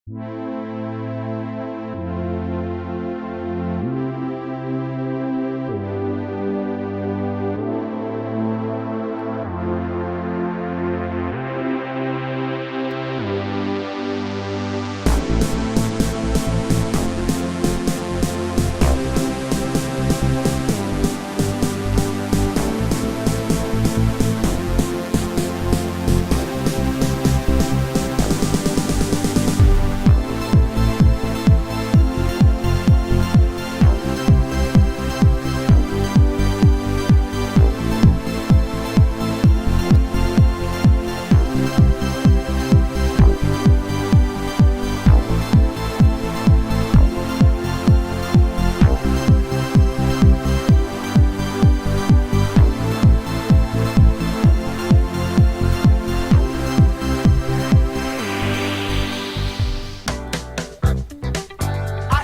I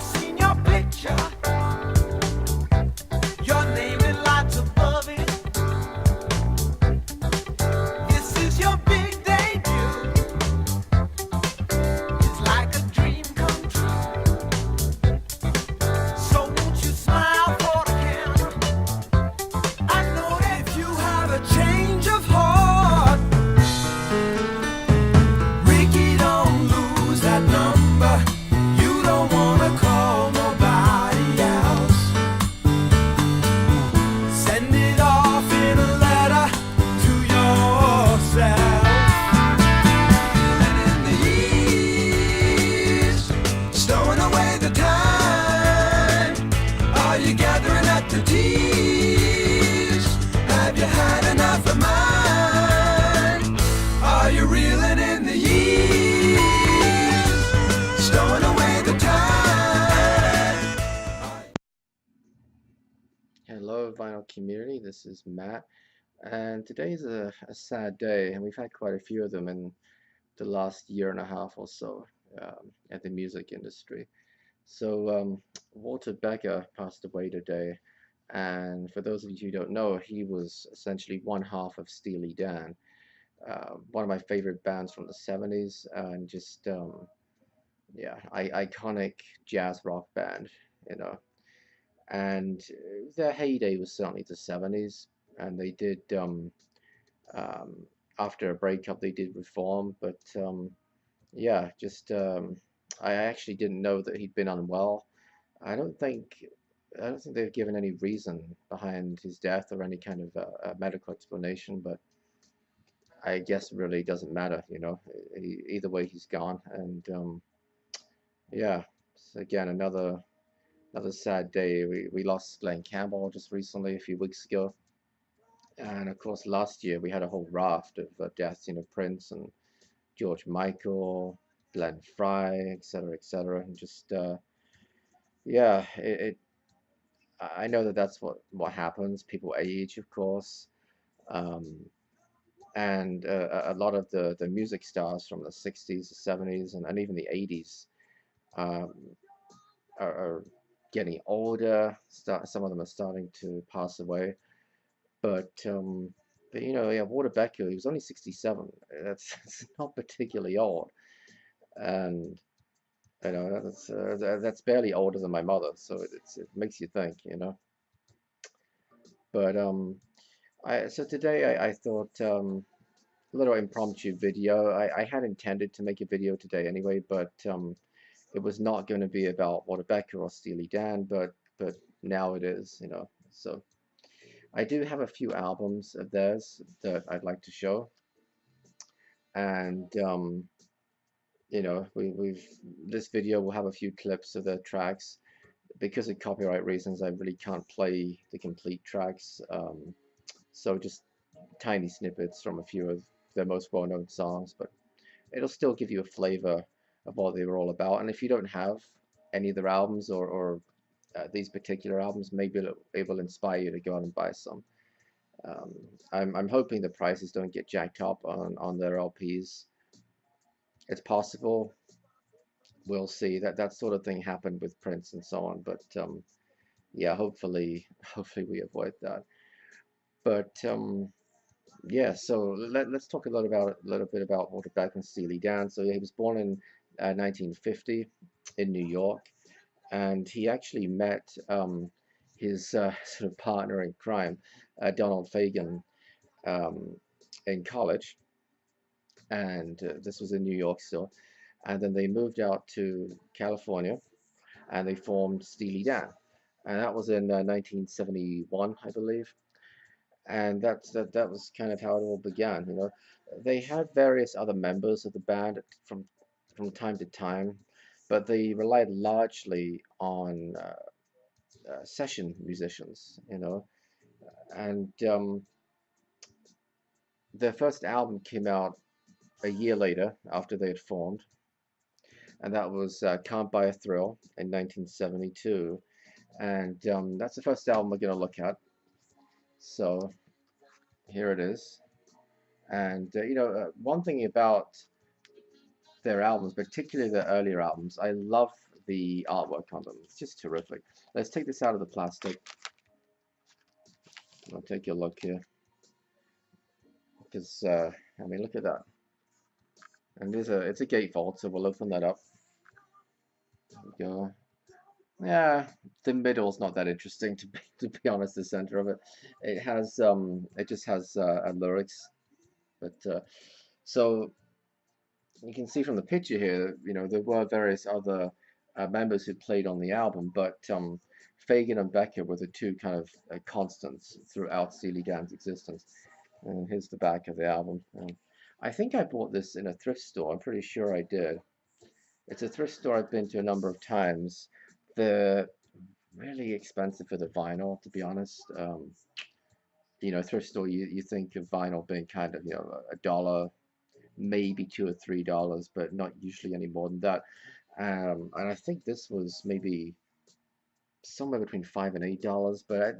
seen your picture, your name in lights above it. This is your big debut. It's like a dream come true. So won't you smile for the camera? I know that if you have a change of heart, Ricky, don't lose that number. You don't wanna call nobody else. Send it off in a letter to yourself. And in the east, stowing away the time. Are you gathering at the teas? Have you had enough of mine? Are you reeling in the east? Stowing away the time. Hello, vinyl community. This is Matt, and today's a sad day, and we've had quite a few of them in the last year and a half or so at the music industry. So, Walter Becker passed away today, and for those of you who don't know, he was essentially one half of Steely Dan, one of my favorite bands from the 70s, and just yeah, iconic jazz rock band, you know. And their heyday was certainly the 70s, and they did um, after a breakup they did reform, but yeah, just I actually didn't know that he'd been unwell. I don't think I don't think they've given any reason behind his death or any kind of medical explanation, but I guess it really doesn't matter, you know. Either way, he's gone, and yeah, so again another sad day. We lost Glenn Campbell just recently, a few weeks ago. And of course, last year we had a whole raft of deaths, you know, Prince and George Michael, Glenn Fry, etc., etc. And just, yeah, I know that that's what happens. People age, of course. Um, and a lot of the music stars from the 60s, the 70s, and even the 80s um, are getting older. Some of them are starting to pass away. But you know, yeah, Walter Becker, he was only 67. That's not particularly old, and you know that's barely older than my mother. So it makes you think, you know. But I so today I thought a little impromptu video. I had intended to make a video today anyway, but it was not going to be about Walter Becker or Steely Dan, but now it is, you know. So I do have a few albums of theirs that I'd like to show, and you know, we've this video will have a few clips of their tracks. Because of copyright reasons, I really can't play the complete tracks, so just tiny snippets from a few of their most well-known songs, but it'll still give you a flavor of what they were all about. And if you don't have any of their albums or these particular albums, maybe it will inspire you to go out and buy some. Um, I'm hoping the prices don't get jacked up on their LPs. It's possible. We'll see. That sort of thing happened with Prince and so on. But yeah, hopefully hopefully we avoid that. But yeah, so let's talk a little bit about Walter Beck and Steely Dan. So yeah, he was born in 1950 in New York, and he actually met his sort of partner in crime, Donald Fagen, um, in college, and this was in New York still. And then they moved out to California, and they formed Steely Dan, and that was in 1971, I believe. And that was kind of how it all began. You know, they had various other members of the band from time to time, but they relied largely on session musicians. You know, and their first album came out a year later after they had formed, and that was Can't Buy a Thrill in 1972. And that's the first album we're going to look at. So here it is. And one thing about their albums, particularly their earlier albums, I love the artwork on them. It's just terrific. Let's take this out of the plastic. I'll take a look here because I mean, look at that. And it's a gatefold, so we'll open that up. There we go. Yeah, the middle's not that interesting to be honest. The center of it, it just has lyrics, but so you can see from the picture here, there were various other members who played on the album, but Fagen and Becker were the two kind of constants throughout Steely Dan's existence. And here's the back of the album. I think I bought this in a thrift store. I'm pretty sure I did. It's a thrift store I've been to a number of times. They're really expensive for the vinyl, to be honest. Thrift store, you think of vinyl being kind of, a dollar, maybe $2 or $3, but not usually any more than that. And I think this was maybe somewhere between $5 and $8, but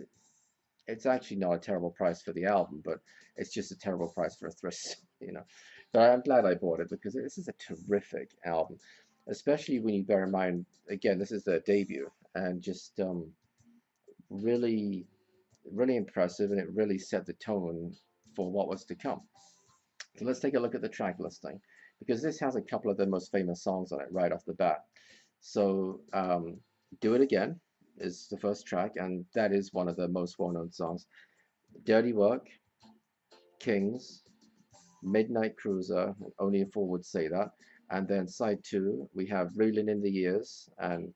it's actually not a terrible price for the album, but it's just a terrible price for a thrift, you know. But I'm glad I bought it because this is a terrific album, especially when you bear in mind, again, this is their debut, and just really, really impressive, and it really set the tone for what was to come. So let's take a look at the track listing because this has a couple of the most famous songs on it right off the bat. So Do It Again is the first track, and that is one of the most well-known songs. Dirty Work, Kings, Midnight Cruiser, Only a Fool Would Say That. And then side two, we have Reeling in the Years, and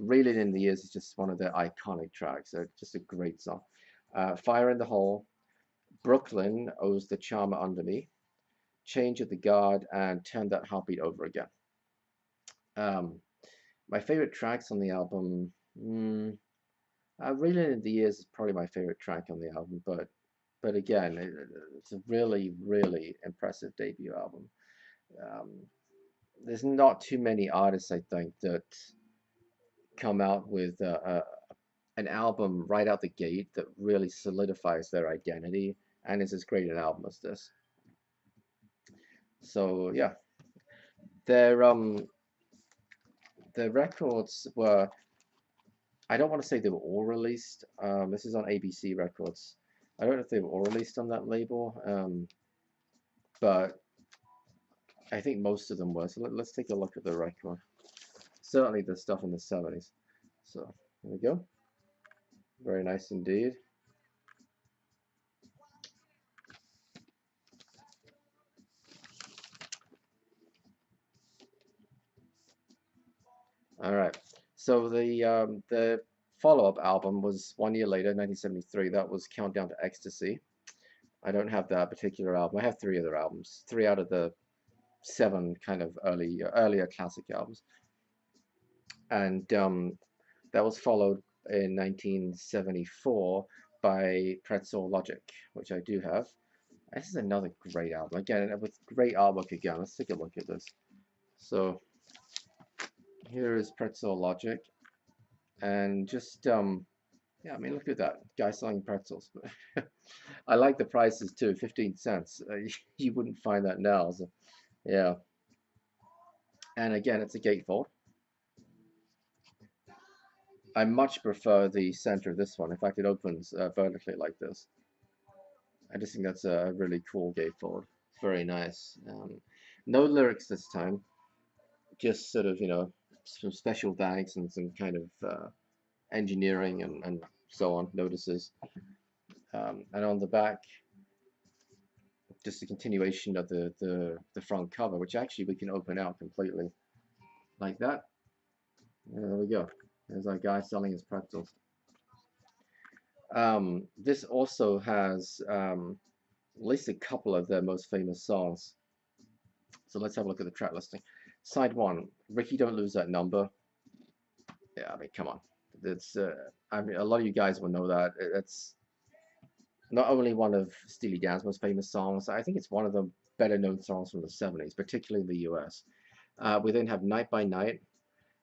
Reeling in the Years is just one of their iconic tracks. So just a great song. Fire in the Hole, Brooklyn Owes the Charmer Under Me, Change of the Guard, and Turn That Heartbeat Over Again. Um, my favorite tracks on the album, Reeling in the Years is probably my favorite track on the album, but again, it's a really, really impressive debut album. Um, there's not too many artists, I think, that come out with an album right out the gate that really solidifies their identity and is as great an album as this. So yeah, their their records were, I don't want to say they were all released. This is on ABC Records. I don't know if they were all released on that label, but I think most of them were. So let's take a look at the record. Certainly the stuff in the 70s. So here we go. Very nice indeed. All right. So the follow-up album was 1 year later, 1973. That was Countdown to Ecstasy. I don't have that particular album. I have three other albums, three out of the seven kind of earlier classic albums, and that was followed in 1974 by Pretzel Logic, which I do have. This is another great album again with great artwork again. Let's take a look at this. So here is Pretzel Logic, and just yeah, I mean, look at that guy selling pretzels. I like the prices too, 15 cents. You wouldn't find that now. So yeah, and again, it's a gatefold. I much prefer the center of this one. In fact, it opens vertically like this. I just think that's a really cool gatefold. It's very nice. No lyrics this time. just sort of, some special thanks and some kind of engineering and so on notices. And on the back, just a continuation of the front cover, which actually we can open out completely like that. And there we go. There's our guy selling his pretzels. This also has at least a couple of their most famous songs. So let's have a look at the track listing. Side one, Ricky, Don't Lose That Number. Yeah, I mean, come on. It's I mean, a lot of you guys will know that. It's not only one of Steely Dan's most famous songs, I think it's one of the better known songs from the 70s, particularly in the US. We then have Night by Night.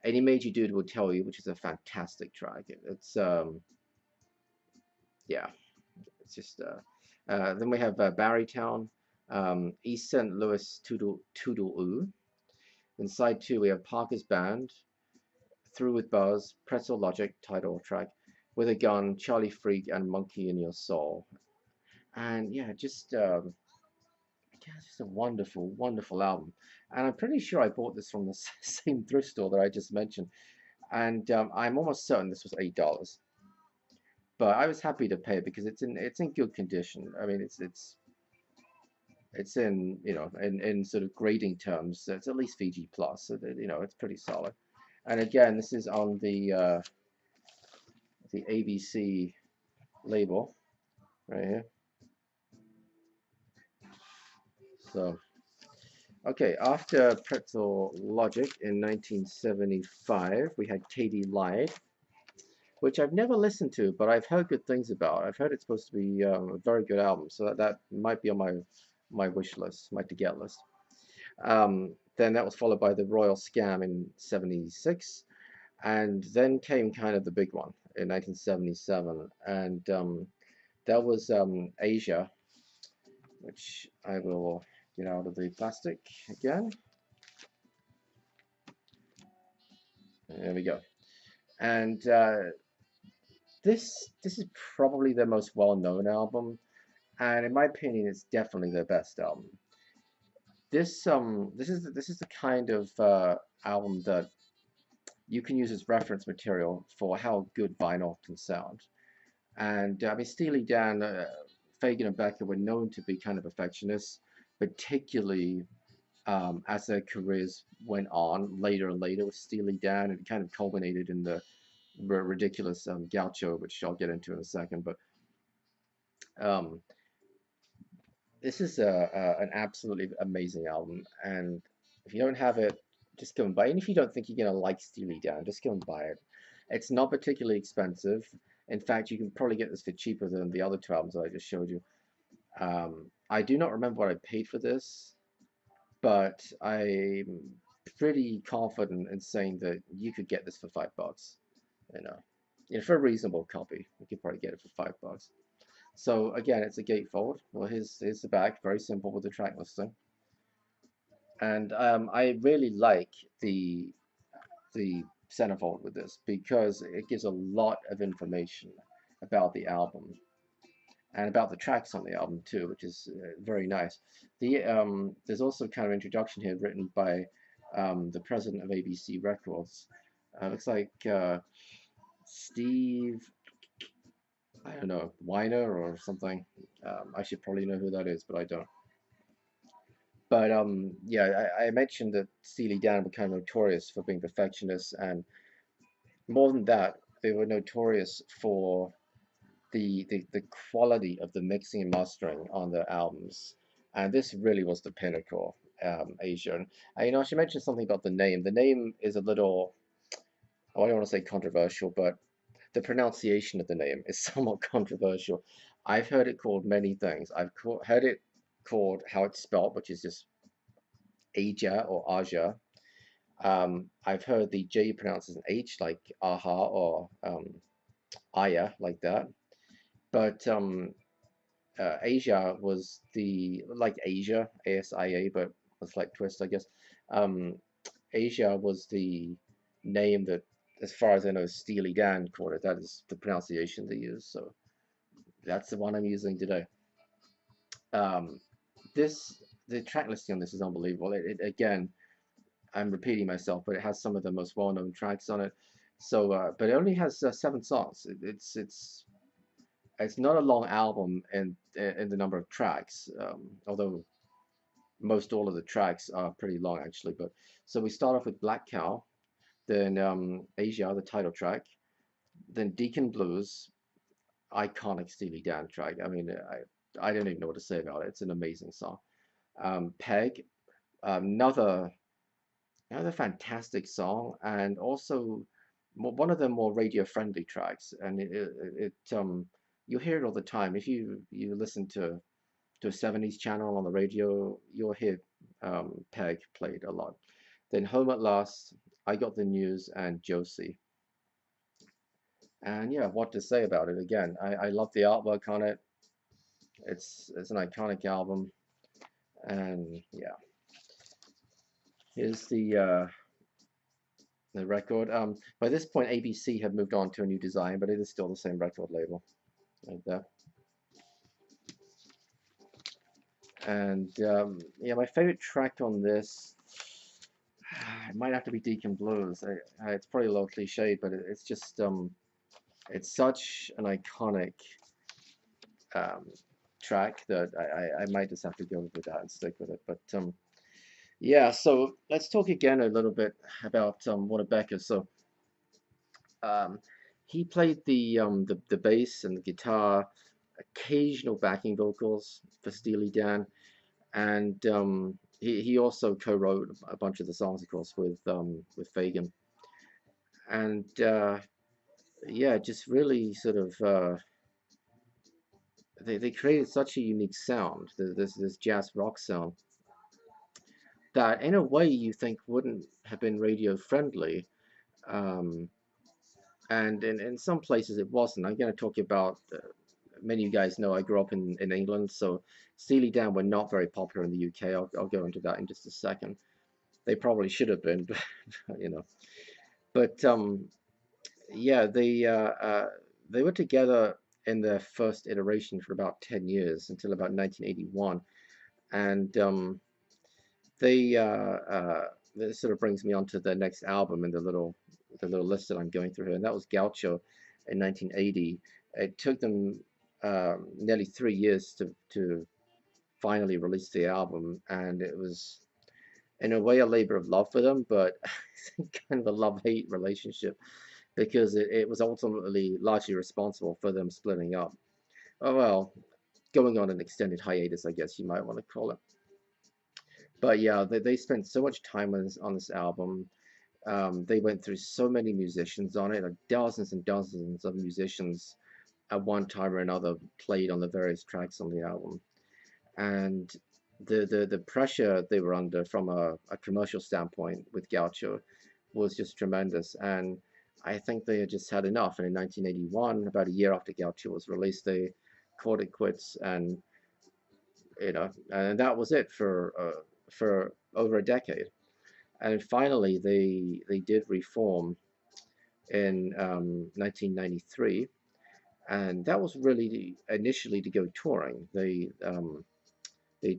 Any Major Dude Will Tell You, which is a fantastic track. It's yeah, it's just then we have Barrytown, East St. Louis Toodle Toodle Oo. Then side two we have Parker's Band, Through with Buzz, Pretzel Logic title track, With a Gun, Charlie Freak, and Monkey in Your Soul. And yeah, just a wonderful, wonderful album. And I'm pretty sure I bought this from the same thrift store that I just mentioned. And I'm almost certain this was $8. But I was happy to pay it because it's in good condition. I mean, it's in in sort of grading terms, it's at least VG plus, so that, it's pretty solid. And again, this is on the ABC label right here. So okay, after Pretzel Logic in 1975, we had Katie Lied, which I've never listened to, but I've heard good things about. I've heard it's supposed to be a very good album, so that might be on my wish list, my to get list. Then that was followed by the Royal Scam in '76, and then came kind of the big one in 1977, and that was Asia, which I will get out of the plastic again. There we go. And this is probably their most well-known album, and in my opinion, it's definitely their best album. This is the kind of album that you can use as reference material for how good vinyl can sound. And I mean, Steely Dan, Fagen and Becker were known to be kind of perfectionists, particularly as their careers went on later and later with Steely Dan. It kind of culminated in the ridiculous Gaucho, which I'll get into in a second. But um, this is an absolutely amazing album, and if you don't have it, just go and buy it. And if you don't think you're gonna like Steely Dan, just go and buy it. It's not particularly expensive. In fact, you can probably get this for cheaper than the other two albums that I just showed you. I do not remember what I paid for this, but I'm pretty confident in saying that you could get this for $5. You know, for a reasonable copy, you could probably get it for $5. So again, it's a gatefold. Well, here's the back, very simple with the track listing. And I really like the centerfold with this because it gives a lot of information about the album and about the tracks on the album too, which is very nice. There's also kind of introduction here written by the president of ABC Records. Looks like Steve, I don't know, Weiner or something. I should probably know who that is, but I don't. But yeah, I mentioned that Steely Dan were kind of notorious for being perfectionists, and more than that, they were notorious for the quality of the mixing and mastering on their albums. And this really was the pinnacle, Asia. And I should mention something about the name. The name is a little, oh, I don't want to say controversial, but the pronunciation of the name is somewhat controversial. I've heard it called many things. Heard it called how it's spelled, which is just Aja or Aja. I've heard the J pronounced as an H, like Aha or Aya, like that. But Asia was like Asia, ASIA, but a slight twist, I guess. Um, Asia was the name that, as far as I know, Steely Dan called it. That is the pronunciation they use. So that's the one I'm using today. Um, the track listing on this is unbelievable. Again, I'm repeating myself, but it has some of the most well-known tracks on it. So, but it only has 7 songs. It's not a long album in the number of tracks, although most all of the tracks are pretty long actually. But so we start off with Black Cow, then Asia, the title track, then Deacon Blues, iconic Steely Dan track. I mean, I don't even know what to say about it. It's an amazing song. Peg, another fantastic song, and also one of the more radio friendly tracks. And you'll hear it all the time if you listen to a 70s channel on the radio. You'll hear Peg played a lot. Then Home at Last, I Got the News, and Josie. And yeah, what to say about it? Again, I love the artwork on it. It's an iconic album, and yeah, here's the record. By this point, ABC had moved on to a new design, but it is still the same record label, right there. And yeah, my favorite track on this, it might have to be Deacon Blues. It's probably a little cliche, but it's just it's such an iconic um, track that I might just have to go with that and stick with it. But yeah, so let's talk again a little bit about Warner Becker. So um, he played the bass and the guitar, occasional backing vocals for Steely Dan, and he also co-wrote a bunch of the songs, of course, with Fagan, and yeah, just really sort of they created such a unique sound, this jazz rock sound, that in a way you think wouldn't have been radio friendly. Um, and in some places it wasn't. I'm going to talk about, many of you guys know I grew up in England, so Steely Dan were not very popular in the UK. I'll go into that in just a second. They probably should have been, but you know. But yeah, they were together in their first iteration for about 10 years until about 1981, and they this sort of brings me on to the next album in the little list that I'm going through here, and that was Gaucho in 1980. It took them nearly 3 years to finally release the album, and it was in a way a labor of love for them, but kind of a love-hate relationship, because it was ultimately largely responsible for them splitting up. Oh well, going on an extended hiatus, I guess you might want to call it. But yeah, they spent so much time on this album. They went through so many musicians on it, like dozens and dozens of musicians at one time or another played on the various tracks on the album. And the pressure they were under from a commercial standpoint with Gaucho was just tremendous. And I think they had just had enough. And in 1981, about a year after Gaucho was released, they called it quits. And and that was it for over a decade. And finally, they did reform in 1993, and that was really initially to go touring. They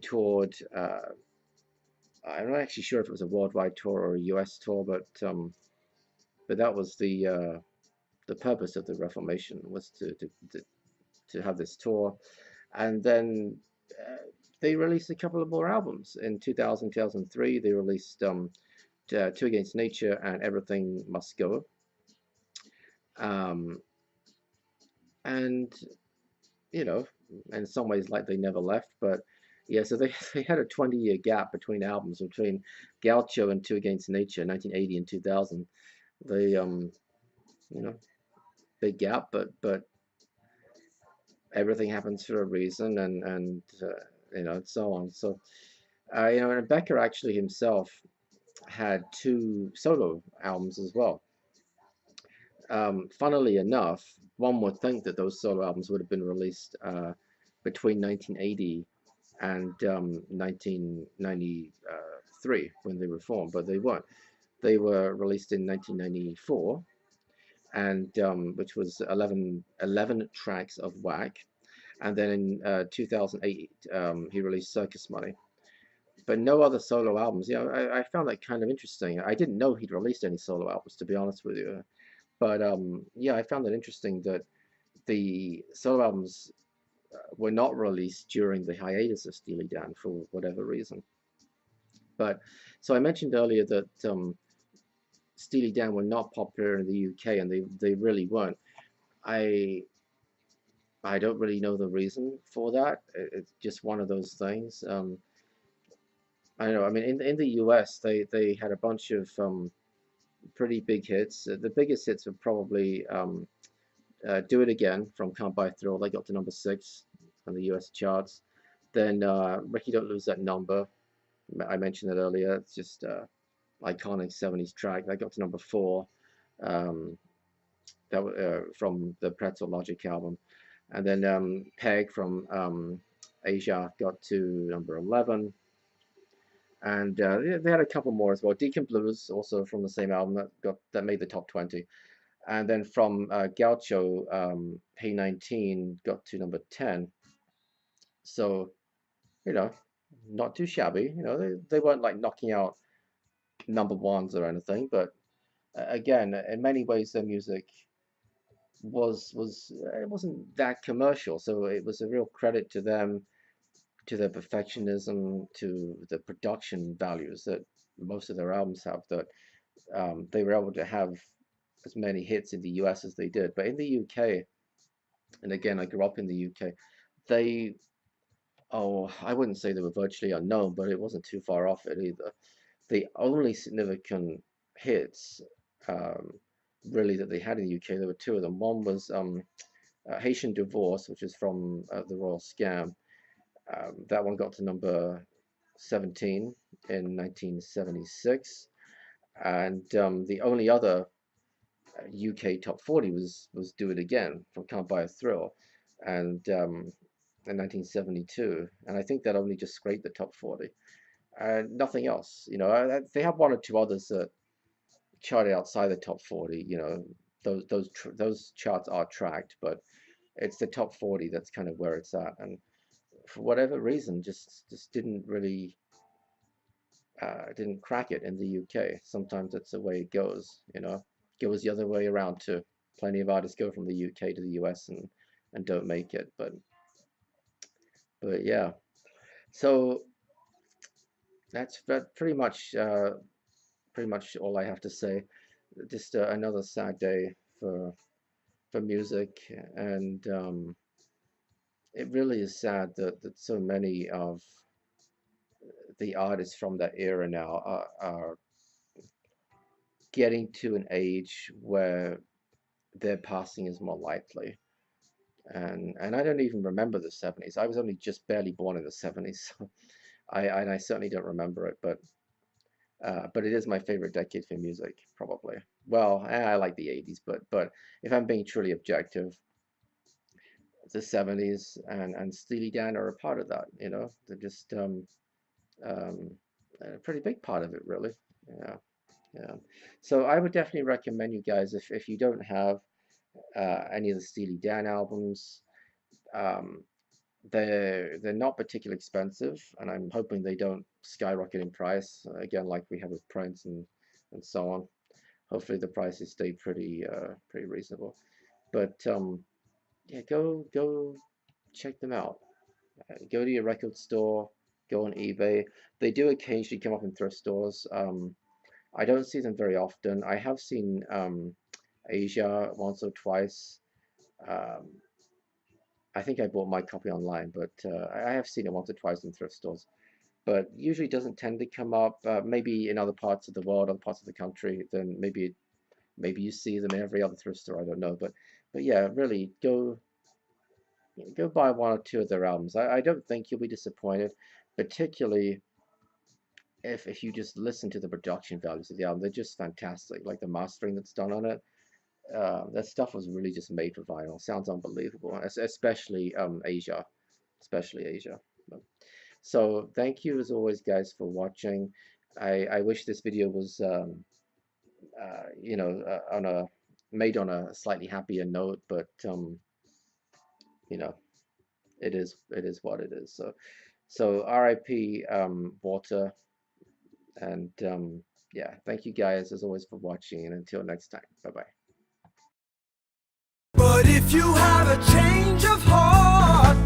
toured. I'm not actually sure if it was a worldwide tour or a U.S. tour, but that was the purpose of the Reformation, was to have this tour, and then they released a couple of more albums in 2000, 2003. They released Two Against Nature and Everything Must Go. Um, and in some ways, like they never left. But yeah, so they, they had a 20-year gap between albums, between Gaucho and Two Against Nature, 1980 and 2000. They you know, big gap, but everything happens for a reason, and so on. So and Becker actually himself had 2 solo albums as well. Funnily enough, one would think that those solo albums would have been released between 1980 and 1993 when they were formed, but they weren't. They were released in 1994, and which was 11 tracks of Whack. And then in 2008, he released Circus Money. but no other solo albums. You know, I found that kind of interesting. I didn't know he'd released any solo albums, to be honest with you. But yeah, I found it interesting that the solo albums were not released during the hiatus of Steely Dan for whatever reason. But so I mentioned earlier that Steely Dan were not popular in the UK, and they really weren't. I I don't really know the reason for that. It's just one of those things. I don't know. I mean, in the US, they had a bunch of pretty big hits. The biggest hits were probably "Do It Again" from "Can't Buy a Thrill." They got to #6 on the US charts. Then "Ricky Don't Lose That Number." I mentioned it earlier. It's just iconic '70s track. That got to #4. Um, that from the Pretzel Logic album. And then Peg from Asia got to #11. And they had a couple more as well. Deacon Blues, also from the same album, that made the top 20. And then from Gaucho, Hey 19 got to #10. So, you know, not too shabby. You know, they weren't like knocking out #1s or anything, but again, in many ways, their music was it wasn't that commercial, so it was a real credit to them, to their perfectionism, to the production values that most of their albums have, that they were able to have as many hits in the US as they did. But in the UK, and again, I grew up in the UK, they, oh, I wouldn't say they were virtually unknown, but it wasn't too far off it either. The only significant hits, um, really, that they had in the UK, there were two of them. One was Haitian Divorce, which is from the Royal Scam. That one got to #17 in 1976, and the only other UK top 40 was "Do It Again" from "Can't Buy a Thrill," and in 1972, and I think that only just scraped the top 40. And nothing else, you know. They have one or two others that charted outside the top 40. You know, those charts are tracked, but it's the top 40 that's kind of where it's at. And for whatever reason, just didn't really didn't crack it in the UK. Sometimes that's the way it goes, you know. It goes the other way around too. Plenty of artists go from the UK to the US and don't make it. But yeah. So that pretty much all I have to say. Just another sad day for music, and it really is sad that so many of the artists from that era now are getting to an age where their passing is more likely. And I don't even remember the '70s. I was only just barely born in the '70s, so I certainly don't remember it. But it is my favorite decade for music, probably. Well, I like the '80s, but if I'm being truly objective, the '70s and Steely Dan are a part of that. You know, they're just um, a pretty big part of it, really. Yeah, yeah. So I would definitely recommend you guys, if you don't have any of the Steely Dan albums. Um, they're not particularly expensive, and I'm hoping they don't skyrocket in price again, like we have with Prince and so on. Hopefully the prices stay pretty reasonable. But yeah, go check them out. Go to your record store, go on eBay. They do occasionally come up in thrift stores. I don't see them very often. I have seen Asia once or twice. Um, I think I bought my copy online, but I have seen it once or twice in thrift stores. But usually doesn't tend to come up. Maybe in other parts of the world, other parts of the country, then maybe you see them in every other thrift store. I don't know, but yeah, really go buy one or two of their albums. I don't think you'll be disappointed, particularly if you just listen to the production values of the album. They're just fantastic. Like the mastering that's done on it. That stuff was really just made for vinyl. Sounds unbelievable, especially Asia, especially Asia. So thank you as always, guys, for watching. I wish this video was you know, on a made on a slightly happier note, but you know, it is what it is. So So RIP Walter, and yeah, thank you guys as always for watching, and until next time, bye bye. But if you have a change of heart,